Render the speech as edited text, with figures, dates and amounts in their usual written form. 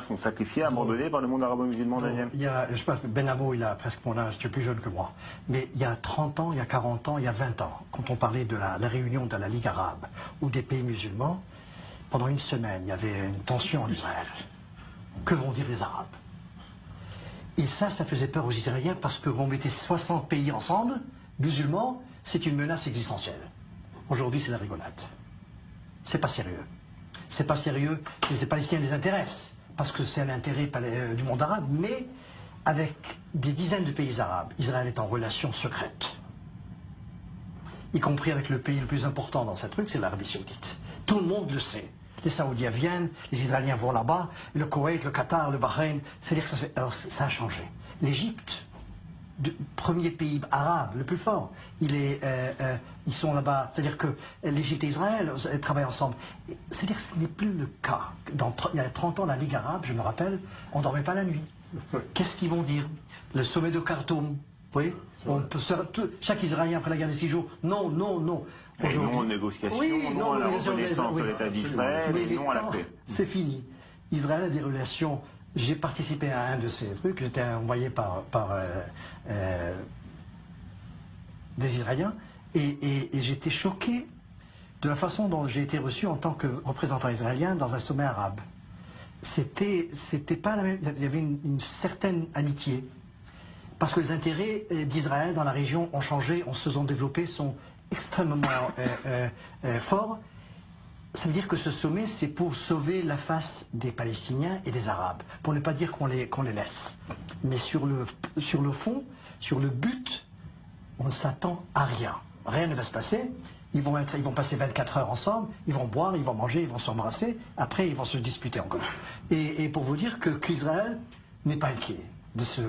sont sacrifiés, abandonnés par le monde arabo-musulman, Daniel? Je pense que Ben Amo, il a presque mon âge, tu es plus jeune que moi. Mais il y a 30 ans, il y a 40 ans, il y a 20 ans, quand on parlait de la réunion de la Ligue arabe ou des pays musulmans, pendant une semaine, il y avait une tension en Israël. Que vont dire les Arabes? Et ça faisait peur aux Israéliens parce que qu'on mettait 60 pays ensemble, musulmans, c'est une menace existentielle. Aujourd'hui, c'est la rigolade. C'est pas sérieux. C'est pas sérieux, les Palestiniens les intéressent, parce que c'est un intérêt du monde arabe, mais avec des dizaines de pays arabes, Israël est en relation secrète. Y compris avec le pays le plus important dans ce truc, c'est l'Arabie Saoudite. Tout le monde le sait. Les Saoudiens viennent, les Israéliens vont là-bas, le Koweït, le Qatar, le Bahreïn, c'est-à-dire que alors, ça a changé. L'Égypte, premier pays arabe, le plus fort, ils sont là-bas, c'est-à-dire que l'Égypte et Israël travaillent ensemble. C'est-à-dire que ce n'est plus le cas. Il y a 30 ans, la Ligue arabe, je me rappelle, on ne dormait pas la nuit. Qu'est-ce qu'ils vont dire? Le sommet de Khartoum, oui, chaque Israélien après la guerre des 6 jours, non, non, non. Non aux négociations, non à la reconnaissance de l'État d'Israël, et non à la paix. C'est fini. Israël a des relations. J'ai participé à un de ces trucs, j'étais envoyé par des Israéliens, et j'étais choqué de la façon dont j'ai été reçu en tant que représentant israélien dans un sommet arabe. C'était pas la même, il y avait une certaine amitié, parce que les intérêts d'Israël dans la région ont changé, se sont développés, sont extrêmement forts. Ça veut dire que ce sommet, c'est pour sauver la face des Palestiniens et des Arabes, pour ne pas dire qu'on les laisse. Mais sur le fond, sur le but, on ne s'attend à rien. Rien ne va se passer. Ils vont passer 24 heures ensemble, ils vont boire, ils vont manger, ils vont s'embrasser. Après, ils vont se disputer encore. Et pour vous dire qu'Israël n'est pas inquiet de ce...